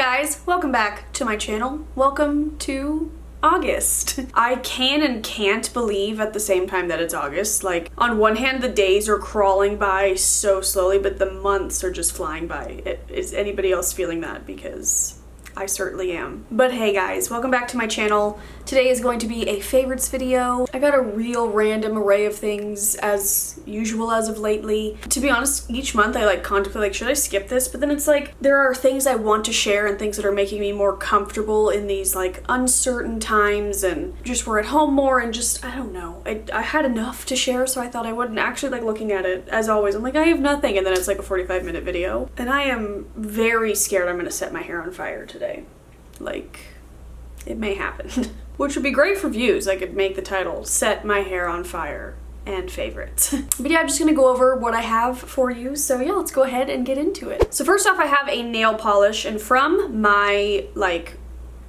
guys, welcome back to my channel. Welcome to August. I can and can't believe at the same time that it's August. Like, on one hand, the days are crawling by so slowly, but the months are just flying by. Is anybody else feeling that? Because I certainly am. But hey guys, welcome back to my channel. Today is going to be a favorites video. I got a real random array of things as usual as of lately. To be honest, each month I contemplate should I skip this? But then it's like there are things I want to share and things that are making me more comfortable in these uncertain times, and just we're at home more and just I don't know. I had enough to share, so I thought I wouldn't. Actually looking at it as always, I'm like I have nothing, and then it's like a 45-minute video. And I am very scared I'm gonna set my hair on fire today. It may happen. Which would be great for views. I could make the title Set My Hair on Fire and favorites. But yeah, I'm just gonna go over what I have for you. So yeah, let's go ahead and get into it. So first off, I have a nail polish, and from my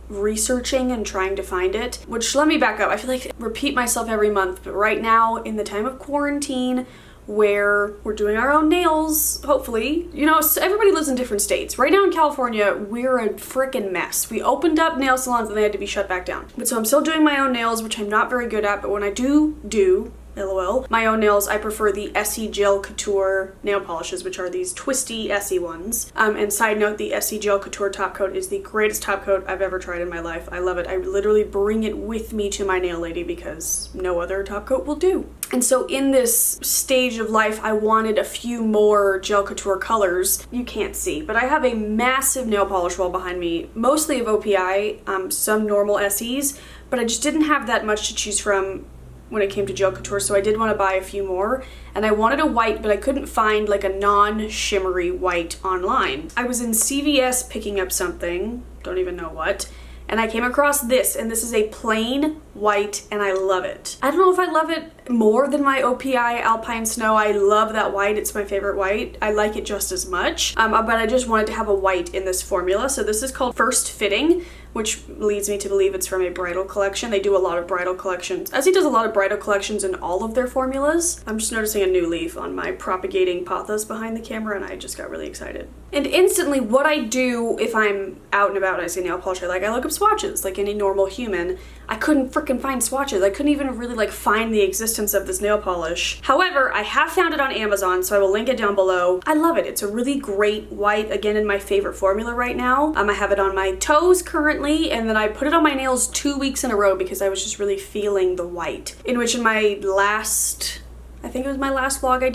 researching and trying to find it, which let me back up. I feel like I repeat myself every month, but right now in the time of quarantine, where we're doing our own nails, hopefully. You know, everybody lives in different states. Right now in California, we're a freaking mess. We opened up nail salons and they had to be shut back down. But so I'm still doing my own nails, which I'm not very good at, but when I do LOL, my own nails, I prefer the Essie Gel Couture nail polishes, which are these twisty Essie ones. And side note, the Essie Gel Couture top coat is the greatest top coat I've ever tried in my life. I love it. I literally bring it with me to my nail lady because no other top coat will do. And so in this stage of life, I wanted a few more Gel Couture colors. You can't see, but I have a massive nail polish wall behind me, mostly of OPI, some normal Essies, but I just didn't have that much to choose from when it came to Gel Couture, so I did want to buy a few more. And I wanted a white, but I couldn't find a non-shimmery white online. I was in CVS picking up something, don't even know what, and I came across this, and this is a plain white, and I love it. I don't know if I love it more than my OPI Alpine Snow. I love that white. It's my favorite white. I like it just as much, but I just wanted to have a white in this formula. So this is called First Fitting, which leads me to believe it's from a bridal collection. They do a lot of bridal collections. Essie does a lot of bridal collections in all of their formulas. I'm just noticing a new leaf on my propagating pothos behind the camera, and I just got really excited. And instantly, what I do if I'm out and about and I see nail polish, I look up swatches like any normal human. I couldn't freaking find swatches. I couldn't even really find the existence of this nail polish. However, I have found it on Amazon, so I will link it down below. I love it. It's a really great white, again in my favorite formula right now. I have it on my toes currently, and then I put it on my nails 2 weeks in a row because I was just really feeling the white. In which in my last, I think it was my last vlog I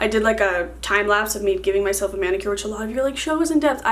did a time lapse of me giving myself a manicure, which a lot of you are show us in depth.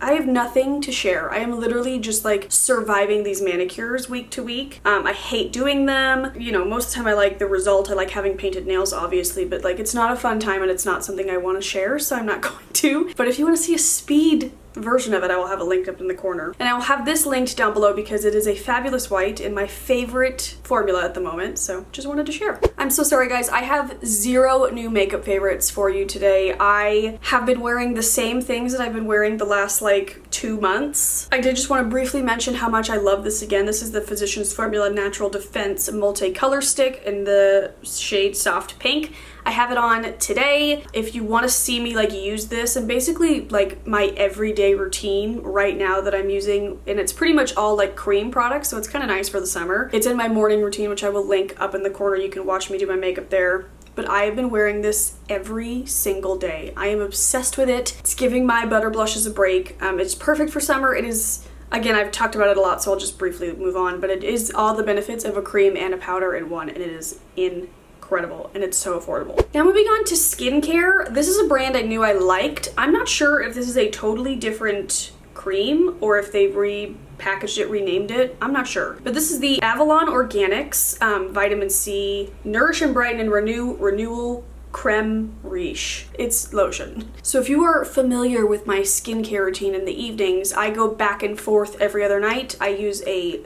I have nothing to share. I am literally just surviving these manicures week to week. I hate doing them. You know, most of the time I like the result. I like having painted nails, obviously, but it's not a fun time and it's not something I want to share, so I'm not going to. But if you want to see a speed version of it, I will have a link up in the corner. And I will have this linked down below because it is a fabulous white in my favorite formula at the moment, so just wanted to share. I'm so sorry guys, I have 0 new makeup favorites for you today. I have been wearing the same things that I've been wearing the last 2 months. I did just want to briefly mention how much I love this again. This is the Physicians Formula Natural Defense Multi-Color Stick in the shade Soft Pink. I have it on today. If you want to see me use this, and basically my everyday routine right now that I'm using, and it's pretty much all cream products, so it's kind of nice for the summer. It's in my morning routine, which I will link up in the corner. You can watch me do my makeup there. But I have been wearing this every single day. I am obsessed with it. It's giving my butter blushes a break. It's perfect for summer. It is, again, I've talked about it a lot, so I'll just briefly move on, but it is all the benefits of a cream and a powder in one, and it is incredible, and it's so affordable. Now moving on to skincare. This is a brand I knew I liked. I'm not sure if this is a totally different cream or if they repackaged it, renamed it. I'm not sure. But this is the Avalon Organics Vitamin C Nourish and Brighten and Renewal Creme Riche. It's lotion. So if you are familiar with my skincare routine in the evenings, I go back and forth every other night. I use a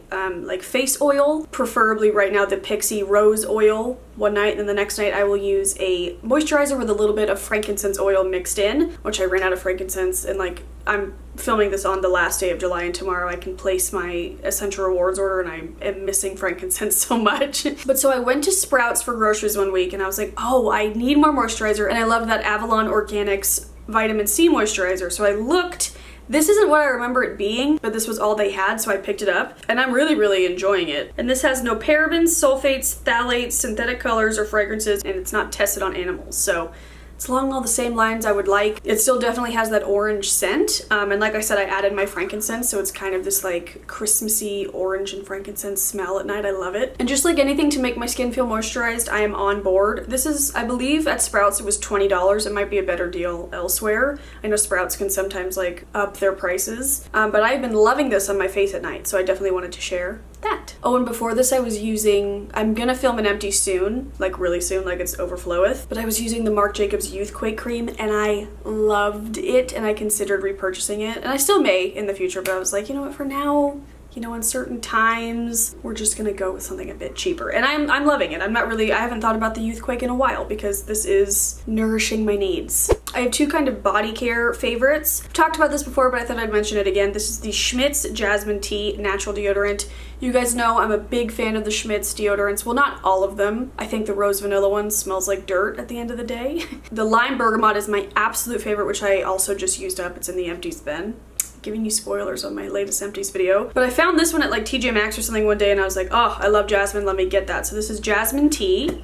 face oil, preferably right now the Pixie Rose Oil one night, and then the next night I will use a moisturizer with a little bit of frankincense oil mixed in, which I ran out of frankincense, and I'm filming this on the last day of July, and tomorrow I can place my Essential Rewards order, and I am missing frankincense so much. But so I went to Sprouts for groceries one week, and I was like, oh, I need more moisturizer, and I love that Avalon Organics Vitamin C moisturizer. So I looked This isn't what I remember it being, but this was all they had, so I picked it up, and I'm really, really enjoying it. And this has no parabens, sulfates, phthalates, synthetic colors, or fragrances, and it's not tested on animals, so it's along all the same lines I would like. It still definitely has that orange scent, and like I said, I added my frankincense, so it's kind of this like Christmassy orange and frankincense smell at night. I love it. And just like anything to make my skin feel moisturized, I am on board. This is, I believe at Sprouts it was $20. It might be a better deal elsewhere. I know Sprouts can sometimes like up their prices, but I've been loving this on my face at night, so I definitely wanted to share that. Oh, and before this I was using, I'm gonna film an empty soon, like really soon, like it's overfloweth, but I was using the Marc Jacobs Youthquake cream and I loved it, and I considered repurchasing it, and I still may in the future, but I was like, you know what, for now, you know, in certain times, we're just gonna go with something a bit cheaper. And I'm loving it. I haven't thought about the Youthquake in a while because this is nourishing my needs. I have two kind of body care favorites. I've talked about this before, but I thought I'd mention it again. This is the Schmidt's Jasmine Tea Natural Deodorant. You guys know I'm a big fan of the Schmidt's deodorants. Well, not all of them. I think the Rose Vanilla one smells like dirt at the end of the day. The Lime Bergamot is my absolute favorite, which I also just used up. It's in the empties bin. Giving you spoilers on my latest empties video. But I found this one at like TJ Maxx or something one day and I was like, oh, I love jasmine, let me get that. So this is jasmine tea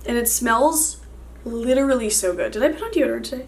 and it smells literally so good. Did I put on deodorant today?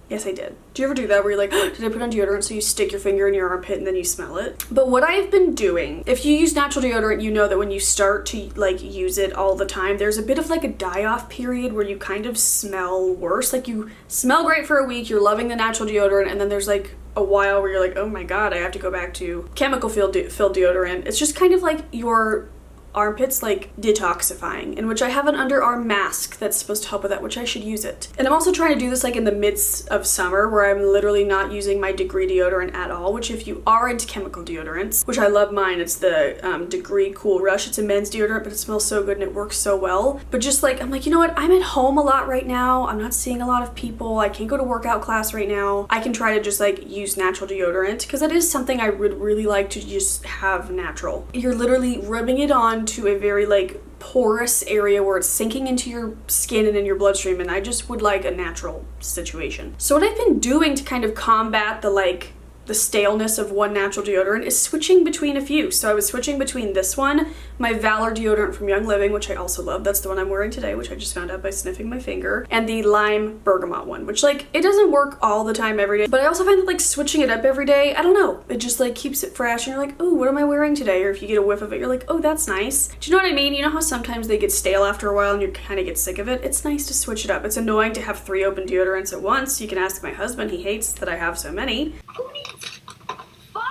Yes, I did. Do you ever do that where you're like, oh, did I put on deodorant? So you stick your finger in your armpit and then you smell it. But what I've been doing, if you use natural deodorant, you know that when you start to like use it all the time, there's a bit of like a die-off period where you kind of smell worse. Like you smell great for a week, you're loving the natural deodorant, and then there's like a while where you're like, oh my god, I have to go back to chemical filled deodorant. It's just kind of like your armpits like detoxifying, in which I have an underarm mask that's supposed to help with that, which I should use it. And I'm also trying to do this like in the midst of summer where I'm literally not using my Degree deodorant at all, which if you are into chemical deodorants, which I love mine, it's the Degree Cool Rush. It's a men's deodorant, but it smells so good and it works so well. But just like, I'm like, you know what, I'm at home a lot right now, I'm not seeing a lot of people, I can't go to workout class right now, I can try to just like use natural deodorant, because that is something I would really like to just have natural. You're literally rubbing it on to a very like porous area where it's sinking into your skin and in your bloodstream, and I just would like a natural situation. So what I've been doing to kind of combat the staleness of one natural deodorant is switching between a few. So I was switching between this one, my Valor deodorant from Young Living, which I also love. That's the one I'm wearing today, which I just found out by sniffing my finger, and the Lime Bergamot one, which like, it doesn't work all the time every day, but I also find that like switching it up every day, I don't know, it just like keeps it fresh, and you're like, oh, what am I wearing today? Or if you get a whiff of it, you're like, oh, that's nice. Do you know what I mean? You know how sometimes they get stale after a while and you kind of get sick of it? It's nice to switch it up. It's annoying to have 3 open deodorants at once. You can ask my husband, he hates that I have so many. Who needs 5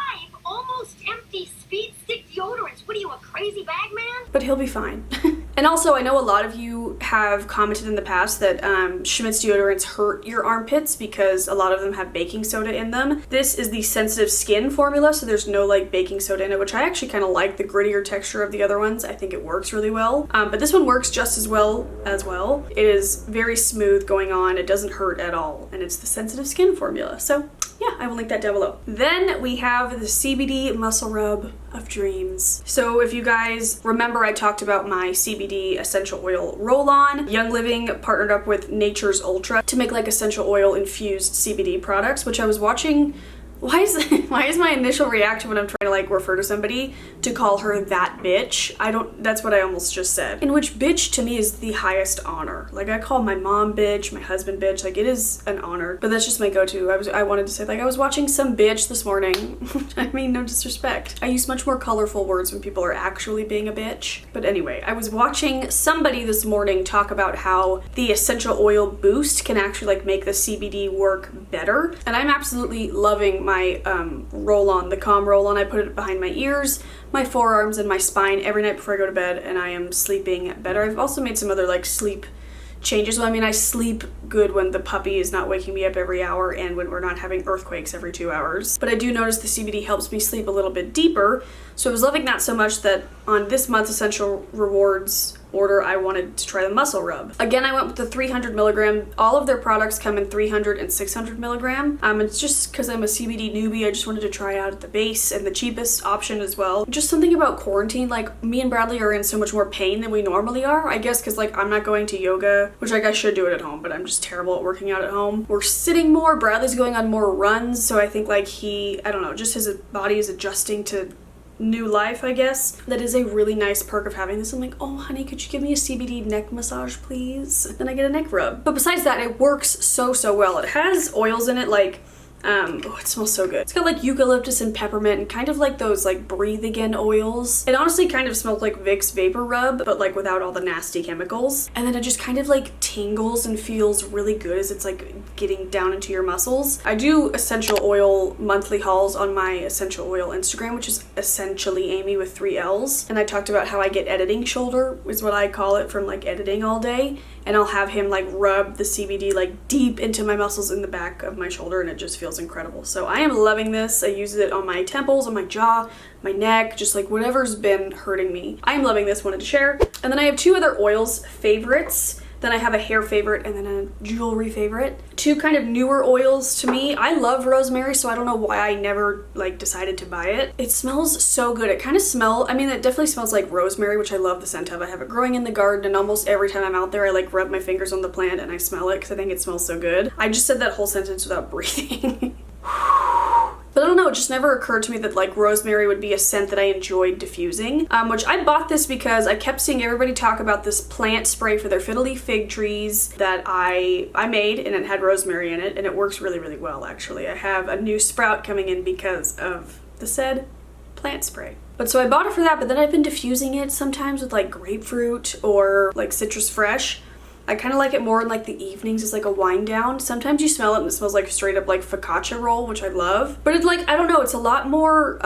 almost empty speed stick deodorants? What are you, a crazy bag man? But he'll be fine. And also, I know a lot of you have commented in the past that Schmidt's deodorants hurt your armpits because a lot of them have baking soda in them. This is the sensitive skin formula, so there's no like baking soda in it, which I actually kind of like the grittier texture of the other ones. I think it works really well. But this one works just as well. It is very smooth going on. It doesn't hurt at all. And it's the sensitive skin formula. So yeah, I will link that down below. Then we have the CBD Muscle Rub of Dreams. So if you guys remember, I talked about my CBD essential oil roll-on. Young Living partnered up with Nature's Ultra to make like essential oil infused CBD products, which I was watching. Why is my initial reaction when I'm trying to like refer to somebody to call her that bitch? That's what I almost just said. In which bitch to me is the highest honor. Like I call my mom bitch, my husband bitch, like it is an honor, but that's just my go-to. I wanted to say like I was watching some bitch this morning. I mean, no disrespect. I use much more colorful words when people are actually being a bitch. But anyway, I was watching somebody this morning talk about how the essential oil boost can actually like make the CBD work better. And I'm absolutely loving my roll-on, the Calm roll-on. I put it behind my ears, my forearms, and my spine every night before I go to bed, and I am sleeping better. I've also made some other like sleep changes. Well, I mean, I sleep good when the puppy is not waking me up every hour and when we're not having earthquakes every 2 hours. But I do notice the CBD helps me sleep a little bit deeper. So I was loving that so much that on this month's Essential Rewards order, I wanted to try the muscle rub. Again, I went with the 300 milligram. All of their products come in 300 and 600 milligram. It's just because I'm a CBD newbie, I just wanted to try out at the base and the cheapest option as well. Just something about quarantine, like me and Bradley are in so much more pain than we normally are, I guess, because like I'm not going to yoga, which like I should do it at home, but I'm just terrible at working out at home. We're sitting more. Bradley's going on more runs, so I think like I don't know, just his body is adjusting to new life, I guess. That is a really nice perk of having this. I'm like, oh honey, could you give me a CBD neck massage please? Then I get a neck rub. But besides that, it works so well. It has oils in it like oh, it smells so good. It's got like eucalyptus and peppermint and kind of like those like breathe again oils. It honestly kind of smells like Vicks Vapor Rub, but like without all the nasty chemicals. And then it just kind of like tingles and feels really good as it's like getting down into your muscles. I do essential oil monthly hauls on my essential oil Instagram, which is essentially Amy with 3 L's. And I talked about how I get editing shoulder, is what I call it, from like editing all day. And I'll have him like rub the CBD like deep into my muscles in the back of my shoulder, and it just feels incredible. So I am loving this. I use it on my temples, on my jaw, my neck, just like whatever's been hurting me. I am loving this, wanted to share. And then I have 2 other oils favorites. Then I have a hair favorite and then a jewelry favorite. 2 kind of newer oils to me. I love rosemary, so I don't know why I never like decided to buy it. It smells so good. It kind of it definitely smells like rosemary, which I love the scent of. I have it growing in the garden, and almost every time I'm out there, I like rub my fingers on the plant and I smell it because I think it smells so good. I just said that whole sentence without breathing. But I don't know, it just never occurred to me that like rosemary would be a scent that I enjoyed diffusing, which I bought this because I kept seeing everybody talk about this plant spray for their fiddle leaf fig trees that I made, and it had rosemary in it, and it works really well actually. I have a new sprout coming in because of the said plant spray. But so I bought it for that, but then I've been diffusing it sometimes with like grapefruit or like citrus fresh. I kind of like it more in like the evenings as like a wind down. Sometimes you smell it and it smells like straight up like focaccia roll, which I love. But it's like, I don't know, it's a lot more,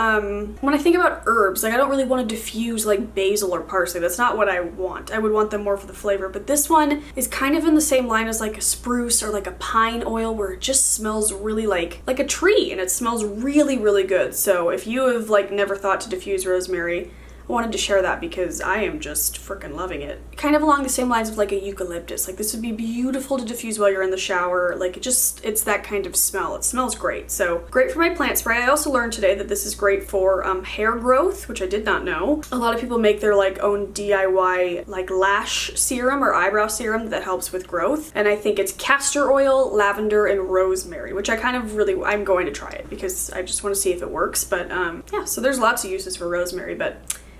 when I think about herbs, like I don't really want to diffuse like basil or parsley. That's not what I want. I would want them more for the flavor. But this one is kind of in the same line as like a spruce or like a pine oil, where it just smells really like a tree, and it smells really good. So if you have like never thought to diffuse rosemary, I wanted to share that because I am just freaking loving it. Kind of along the same lines of like a eucalyptus. Like this would be beautiful to diffuse while you're in the shower. Like it's that kind of smell. It smells great. So great for my plant spray. I also learned today that this is great for hair growth, which I did not know. A lot of people make their like own DIY like lash serum or eyebrow serum that helps with growth. And I think it's castor oil, lavender, and rosemary, which I kind of I'm going to try it because I just want to see if it works. But yeah, so there's lots of uses for rosemary, but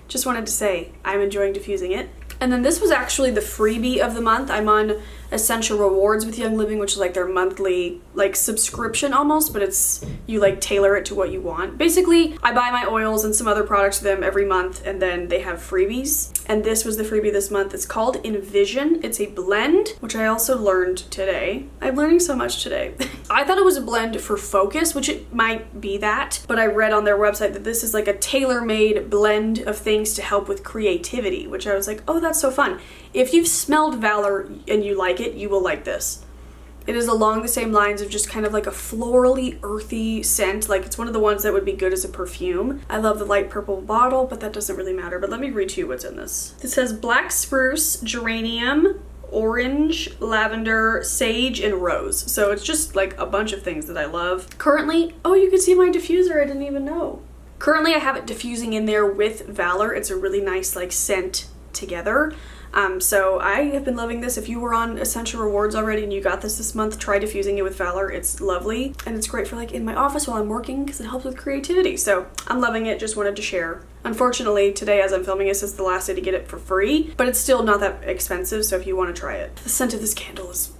just wanted to say I'm enjoying diffusing it. And then this was actually the freebie of the month. I'm on Essential Rewards with Young Living, which is like their monthly like subscription almost, but it's you like tailor it to what you want. Basically, I buy my oils and some other products from them every month, and then they have freebies. And this was the freebie this month. It's called Envision. It's a blend, which I also learned today. I'm learning so much today. I thought it was a blend for focus, which it might be that, but I read on their website that this is like a tailor-made blend of things to help with creativity, which I was like, oh, that's so fun. If you've smelled Valor and you like it, you will like this. It is along the same lines of just kind of like a florally, earthy scent. Like it's one of the ones that would be good as a perfume. I love the light purple bottle, but that doesn't really matter. But let me read to you what's in this. This says black spruce, geranium, orange, lavender, sage, and rose. So it's just like a bunch of things that I love. Currently, oh, you can see my diffuser. I didn't even know. Currently, I have it diffusing in there with Valor. It's a really nice like scent together. So I have been loving this. If you were on Essential Rewards already and you got this month, try diffusing it with Valor. It's lovely, and it's great for like in my office while I'm working because it helps with creativity. So I'm loving it. Just wanted to share. Unfortunately, today as I'm filming this is the last day to get it for free, but it's still not that expensive, so if you want to try it. The scent of this candle is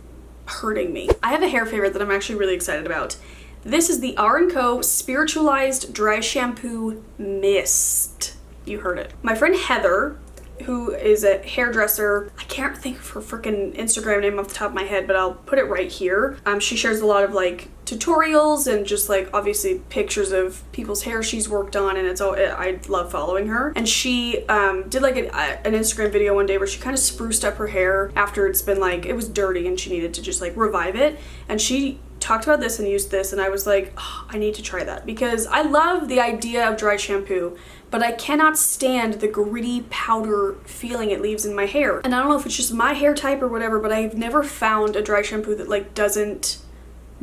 hurting me. I have a hair favorite that I'm actually really excited about. This is the r+co Spiritualized Dry Shampoo Mist. You heard it. My friend Heather, who is a hairdresser, I can't think of her freaking Instagram name off the top of my head, but I'll put it right here. She shares a lot of like tutorials and just like obviously pictures of people's hair she's worked on, and it's all, I love following her. And she did like an Instagram video one day where she kind of spruced up her hair after it's been like, it was dirty and she needed to just like revive it. And she talked about this and used this, and I was like, oh, I need to try that because I love the idea of dry shampoo, but I cannot stand the gritty powder feeling it leaves in my hair. And I don't know if it's just my hair type or whatever, but I've never found a dry shampoo that like doesn't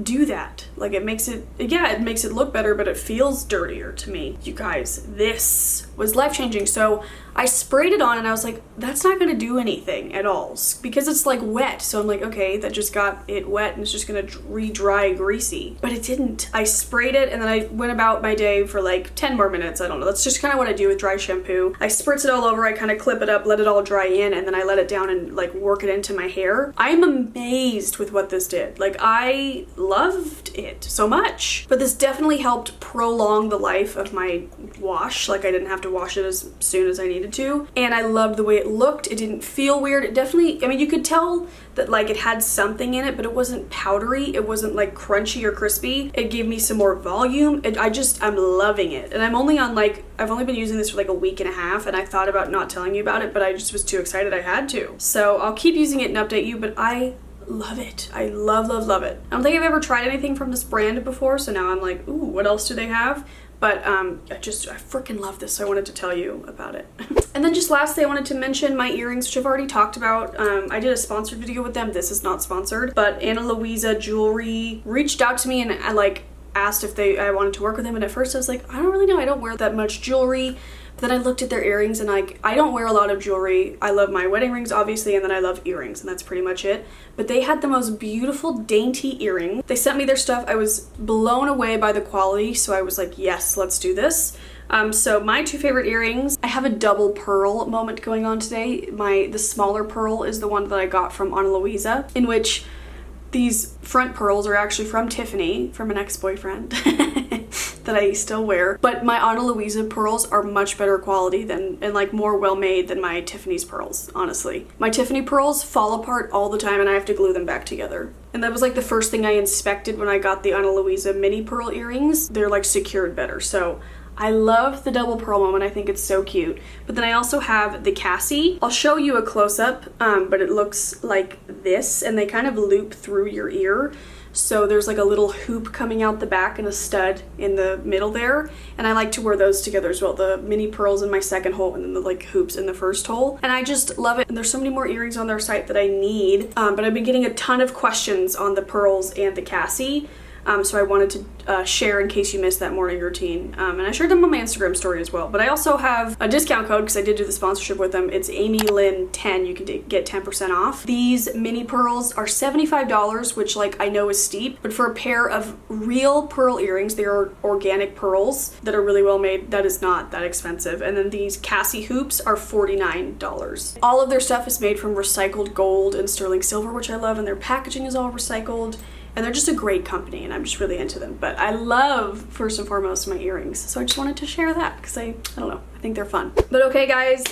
do that. Like it makes it, yeah, it makes it look better, but it feels dirtier to me. You guys, this was life-changing. So I sprayed it on and I was like, that's not gonna do anything at all because it's like wet. So I'm like, okay, that just got it wet and it's just gonna re-dry greasy. But it didn't. I sprayed it and then I went about my day for like 10 more minutes. I don't know. That's just kind of what I do with dry shampoo. I spritz it all over, I kind of clip it up, let it all dry in, and then I let it down and like work it into my hair. I'm amazed with what this did. Like I loved it so much. But this definitely helped prolong the life of my wash. Like I didn't have to wash it as soon as I needed to, and I loved the way it looked. It didn't feel weird. It definitely, I mean, you could tell that like it had something in it, but it wasn't powdery. It wasn't like crunchy or crispy. It gave me some more volume. I'm loving it. And I'm only on like, I've only been using this for like a week and a half, and I thought about not telling you about it, but I just was too excited I had to. So I'll keep using it and update you, but I love it. I love, love, love it. I don't think I've ever tried anything from this brand before, so now I'm like, ooh, what else do they have? But I freaking love this, so I wanted to tell you about it. And then just lastly, I wanted to mention my earrings, which I've already talked about. I did a sponsored video with them. This is not sponsored, but Luisa Jewelry reached out to me and I like asked if I wanted to work with them. And at first I was like, I don't really know. I don't wear that much jewelry. But then I looked at their earrings and like, I don't wear a lot of jewelry. I love my wedding rings, obviously, and then I love earrings, and that's pretty much it. But they had the most beautiful, dainty earrings. They sent me their stuff. I was blown away by the quality, so I was like, yes, let's do this. So my two favorite earrings, I have a double pearl moment going on today. The smaller pearl is the one that I got from Ana Luisa, in which these front pearls are actually from Tiffany, from an ex-boyfriend that I still wear. But my Ana Luisa pearls are much better quality and like more well-made than my Tiffany's pearls, honestly. My Tiffany pearls fall apart all the time and I have to glue them back together. And that was like the first thing I inspected when I got the Ana Luisa mini pearl earrings. They're like secured better. So I love the double pearl moment. I think it's so cute. But then I also have the Cassie. I'll show you a close-up, but it looks like this, and they kind of loop through your ear. So there's like a little hoop coming out the back and a stud in the middle there. And I like to wear those together as well. The mini pearls in my second hole and then the like hoops in the first hole. And I just love it. And there's so many more earrings on their site that I need. But I've been getting a ton of questions on the pearls and the Cassie. So I wanted to share in case you missed that morning routine. And I shared them on my Instagram story as well. But I also have a discount code because I did do the sponsorship with them. It's AmyLynn10. You can get 10% off. These mini pearls are $75, which like I know is steep, but for a pair of real pearl earrings, they are organic pearls that are really well made. That is not that expensive. And then these Cassie hoops are $49. All of their stuff is made from recycled gold and sterling silver, which I love, and their packaging is all recycled. And they're just a great company and I'm just really into them. But I love, first and foremost, my earrings. So I just wanted to share that because I don't know, I think they're fun. But okay guys,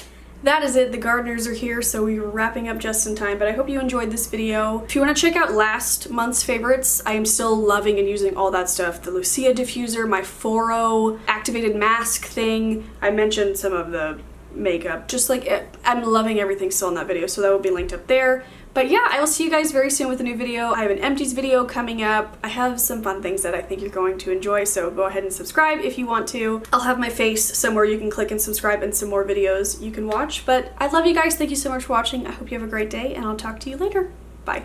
that is it. The gardeners are here, so we were wrapping up just in time, but I hope you enjoyed this video. If you want to check out last month's favorites, I am still loving and using all that stuff. The Lucia diffuser, my Foro activated mask thing. I mentioned some of the makeup. Just like, I'm loving everything still in that video, so that will be linked up there. But yeah, I will see you guys very soon with a new video. I have an empties video coming up. I have some fun things that I think you're going to enjoy, so go ahead and subscribe if you want to. I'll have my face somewhere you can click and subscribe and some more videos you can watch. But I love you guys. Thank you so much for watching. I hope you have a great day and I'll talk to you later. Bye.